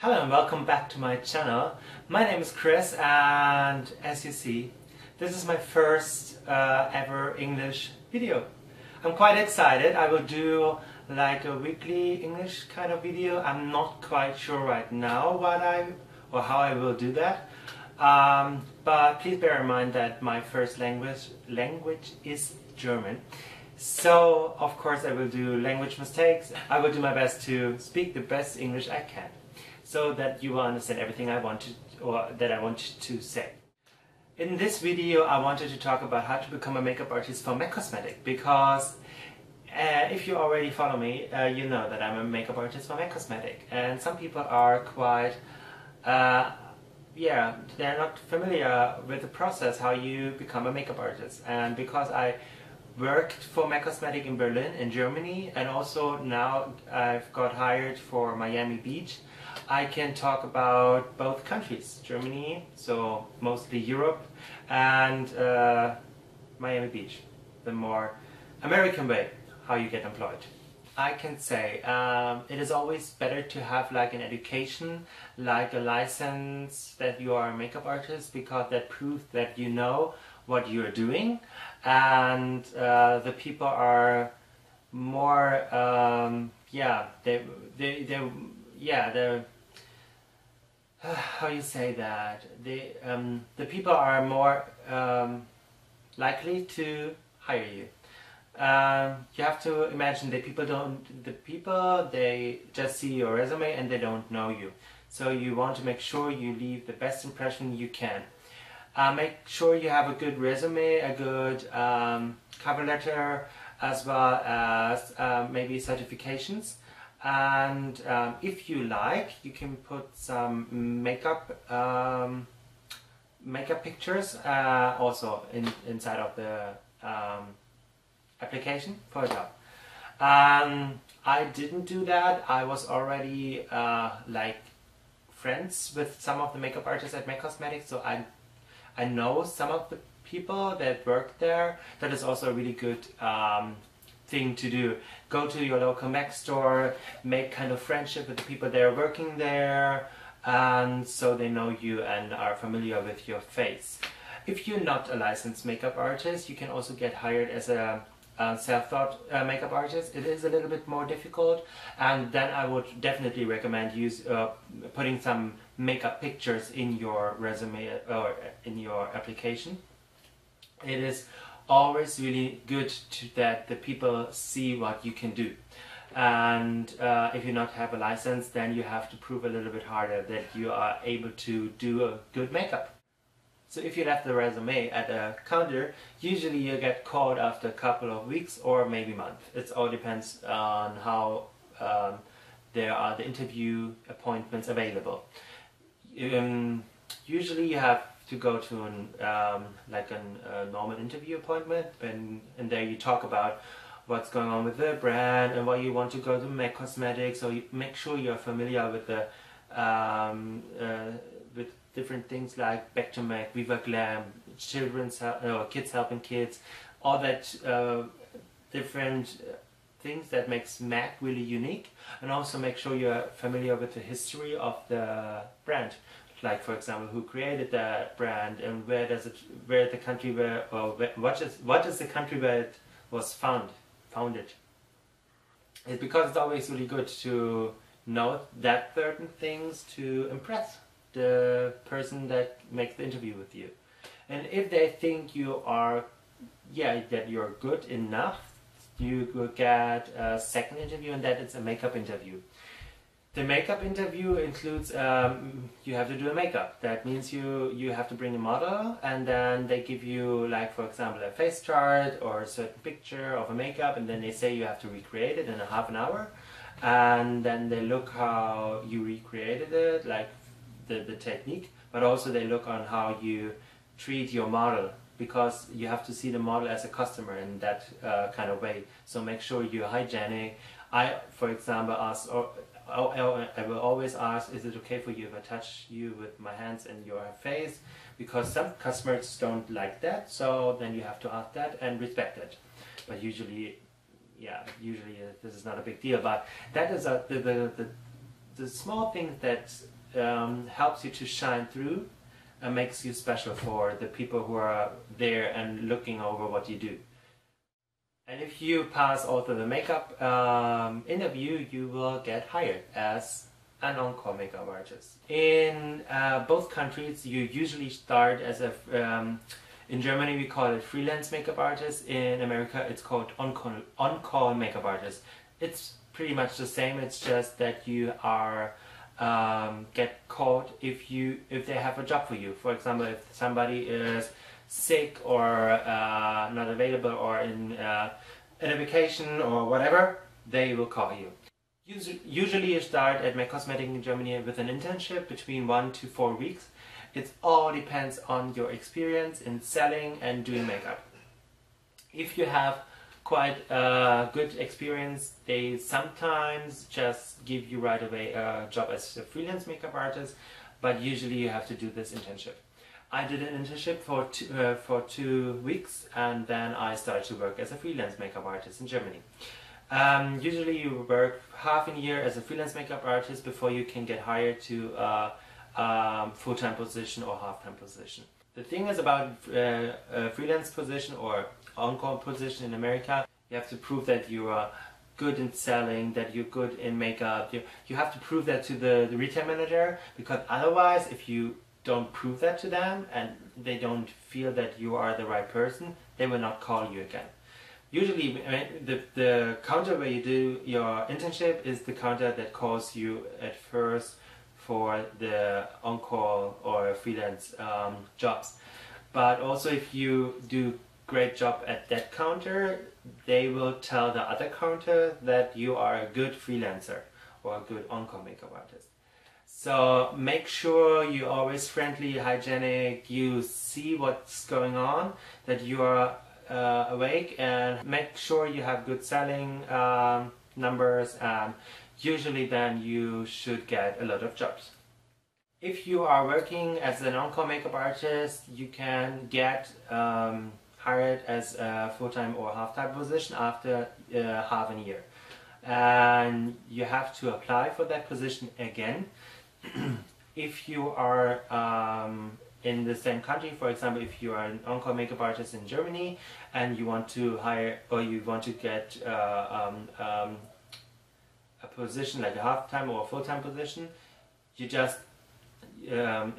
Hello and welcome back to my channel. My name is Chris and as you see, this is my first ever English video. I'm quite excited. I will do like a weekly English kind of video. I'm not quite sure right now how I will do that. But please bear in mind that my first language is German. So of course I will do language mistakes. I will do my best to speak the best English I can, so that you will understand everything I wanted to say. In this video I wanted to talk about how to become a makeup artist for MAC Cosmetic, because if you already follow me, you know that I'm a makeup artist for MAC Cosmetic, and some people are quite they're not familiar with the process how you become a makeup artist. And because I worked for MAC Cosmetic in Berlin, in Germany, and also now I've got hired for Miami Beach, I can talk about both countries, Germany, so mostly Europe, and Miami Beach, the more American way how you get employed. I can say it is always better to have like an education, like a license that you are a makeup artist, because that proves that you know what you're doing, and the people are more they're how you say that, the people are more likely to hire you. You have to imagine that they just see your resume and they don't know you. So you want to make sure you leave the best impression you can. Make sure you have a good resume, a good cover letter, as well as maybe certifications. And if you like, you can put some makeup pictures also inside of the application for a job. I didn't do that. I was already like friends with some of the makeup artists at MAC Cosmetics, so I know some of the people that work there. That is also a really good thing to do. Go to your local MAC store, make kind of friendship with the people that are working there, and so they know you and are familiar with your face. If you're not a licensed makeup artist, you can also get hired as a self-taught makeup artist. It is a little bit more difficult, and then I would definitely recommend putting some makeup pictures in your resume or in your application. It is always really good that the people see what you can do. And if you not have a license, then you have to prove a little bit harder that you are able to do a good makeup. So if you left the resume at a counter, usually you get called after a couple of weeks or maybe months. It all depends on how there are the interview appointments available. Usually you have to go to a normal interview appointment, and there you talk about what's going on with the brand and why you want to go to MAC Cosmetics. So you make sure you're familiar with the with different things like Back to MAC, Viva Glam, Kids Helping Kids, all that different things that makes MAC really unique, and also make sure you're familiar with the history of the brand. Like, for example, who created that brand and what is the country where it was founded. It's because it's always really good to know that certain things to impress the person that makes the interview with you. And if they think you are, that you're good enough, you could get a second interview, and that it's a makeup interview. The makeup interview includes, you have to do a makeup. That means you have to bring a model, and then they give you, like, for example, a face chart or a certain picture of a makeup, and then they say you have to recreate it in a half an hour. And then they look how you recreated it, like the technique, but also they look on how you treat your model, because you have to see the model as a customer in that kind of way. So make sure you're hygienic. For example, I will always ask, is it okay for you if I touch you with my hands and your face? Because some customers don't like that, so then you have to ask that and respect it. But usually this is not a big deal. But that is the the small things that helps you to shine through and makes you special for the people who are there and looking over what you do. And if you pass also the makeup interview, you will get hired as an on-call makeup artist. In both countries, you usually start as a in Germany we call it freelance makeup artist. In America it's called on-call makeup artist. It's pretty much the same. It's just that you are get called if they have a job for you. For example, if somebody is sick or not available or in a vacation or whatever, they will call you. Usually you start at MAC Cosmetic in Germany with an internship between 1 to 4 weeks. It all depends on your experience in selling and doing makeup. If you have quite a good experience, they sometimes just give you right away a job as a freelance makeup artist, but usually you have to do this internship. I did an internship for 2 weeks, and then I started to work as a freelance makeup artist in Germany. Usually you work half a year as a freelance makeup artist before you can get hired to a full-time position or half-time position. The thing is about a freelance position or on-call position in America, you have to prove that you are good in selling, that you're good in makeup. You have to prove that to the retail manager, because otherwise if you don't prove that to them and they don't feel that you are the right person, they will not call you again. Usually the counter where you do your internship is the counter that calls you at first for the on-call or freelance jobs. But also if you do great job at that counter, they will tell the other counter that you are a good freelancer or a good on-call makeup artist. So make sure you're always friendly, hygienic, you see what's going on, that you are awake, and make sure you have good selling numbers, and usually then you should get a lot of jobs. If you are working as an on-call makeup artist, you can get hired as a full-time or half-time position after half a year. And you have to apply for that position again. If you are in the same country, for example, if you are an on-call makeup artist in Germany and you want to hire or you want to get a position like a half-time or a full-time position, you just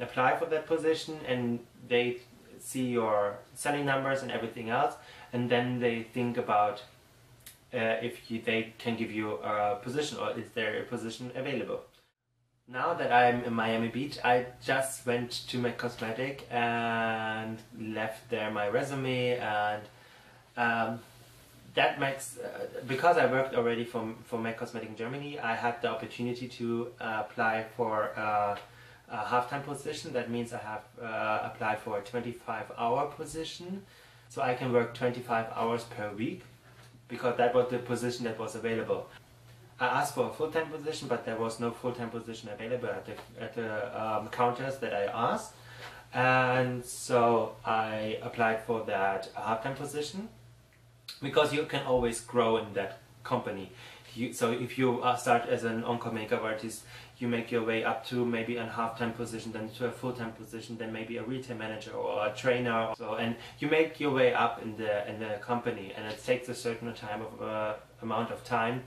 apply for that position and they see your selling numbers and everything else, and then they think about if they can give you a position or is there a position available. Now that I'm in Miami Beach, I just went to MAC Cosmetic and left there my resume, and that makes, because I worked already for MAC Cosmetic in Germany, I had the opportunity to apply for a half-time position. That means I have applied for a 25-hour position, so I can work 25 hours per week, because that was the position that was available. I asked for a full-time position, but there was no full-time position available at the counters that I asked, and so I applied for that half-time position, because you can always grow in that company. So if you start as an on-call makeup artist, you make your way up to maybe a half-time position, then to a full-time position, then maybe a retail manager or a trainer. So, and you make your way up in the company, and it takes a certain amount of time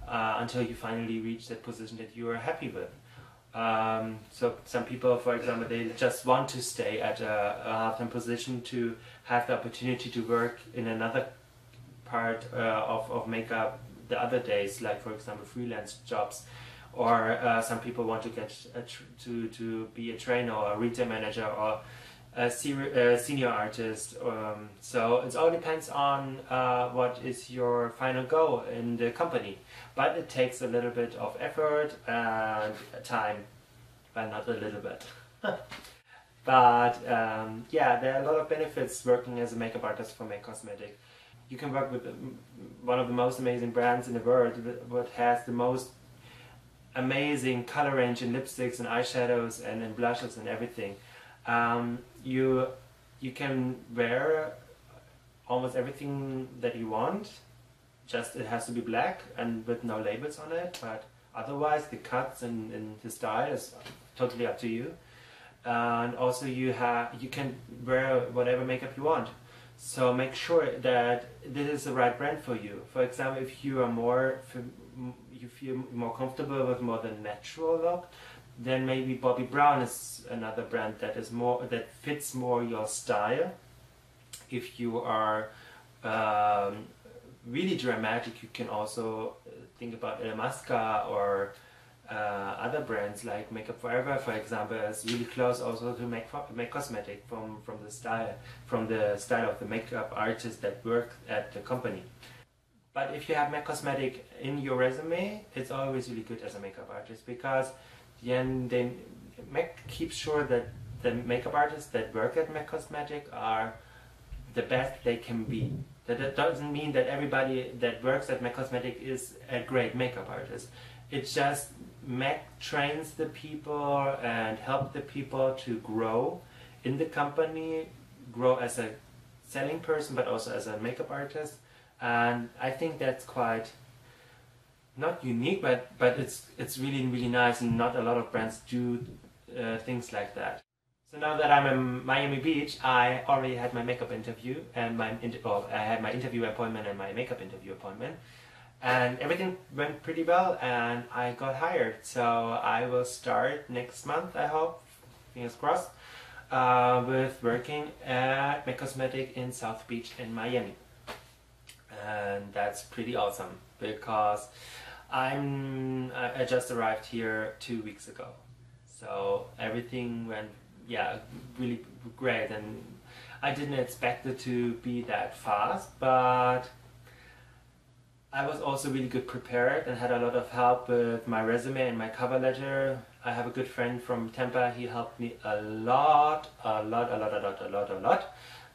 until you finally reach that position that you are happy with. So some people, for example, they just want to stay at a half-time position to have the opportunity to work in another part of makeup the other days, like for example freelance jobs, or some people want to get to be a trainer or a retail manager or a senior artist. So it all depends on what is your final goal in the company, but it takes a little bit of effort and time, but not a little bit. But yeah, there are a lot of benefits working as a makeup artist for MAC Cosmetic. You can work with one of the most amazing brands in the world, what has the most amazing color range in lipsticks and eyeshadows and in blushes and everything. You can wear almost everything that you want, just it has to be black and with no labels on it, but Otherwise, the cuts and the style is totally up to you. And also you can wear whatever makeup you want. So make sure that this is the right brand for you. For example, if you feel more comfortable with more the natural look, then maybe Bobbi Brown is another brand that fits more your style. If you are really dramatic, you can also think about El Masca or other brands like Makeup Forever, for example, is really close also to make cosmetic from the style of the makeup artist that work at the company. But if you have MAC Cosmetic in your resume, it's always really good as a makeup artist, because then MAC keeps sure that the makeup artists that work at MAC Cosmetic are the best they can be. That doesn't mean that everybody that works at MAC Cosmetic is a great makeup artist. It's just MAC trains the people and help the people to grow in the company, grow as a selling person, but also as a makeup artist. And I think that's quite not unique, but it's really, really nice, and not a lot of brands do things like that. So now that I'm in Miami Beach, I already had my makeup interview and I had my interview appointment and my makeup interview appointment, and everything went pretty well, and I got hired. So I will start next month, I hope, fingers crossed, with working at MAC Cosmetic in South Beach in Miami. And that's pretty awesome, because I just arrived here 2 weeks ago, so everything went really great, and I didn't expect it to be that fast, but I was also really good prepared and had a lot of help with my resume and my cover letter. I have a good friend from Tampa. He helped me a lot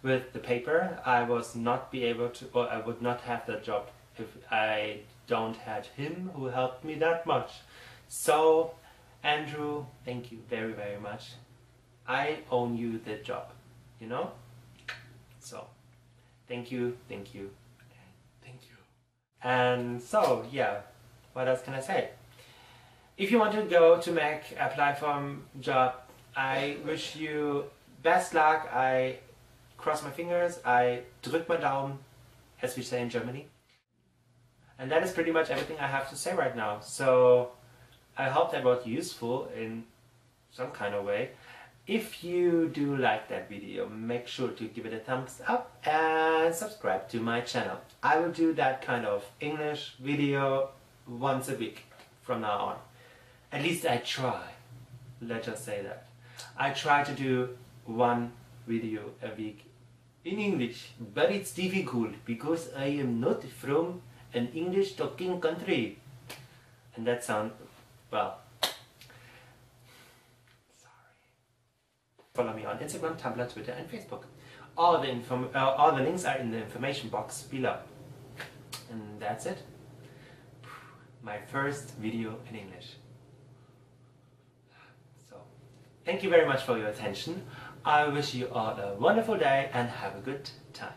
with the paper. I would not have the job if I don't have him who helped me that much. So Andrew, thank you very, very much. I own you the job, you know? So thank you, thank you, thank you. And so yeah, what else can I say? If you want to go to MAC, apply for a job, I wish you best luck. I cross my fingers, I drück mal Daumen, as we say in Germany. And that is pretty much everything I have to say right now. So I hope that was useful in some kind of way. If you do like that video, make sure to give it a thumbs up and subscribe to my channel. I will do that kind of English video once a week from now on. At least I try. Let's just say that. I try to do one video a week in English, but it's difficult because I am not from an English talking country. And that sounds, well, follow me on Instagram, Tumblr, Twitter and Facebook. All the links are in the information box below. And that's it. My first video in English. So, thank you very much for your attention. I wish you all a wonderful day and have a good time.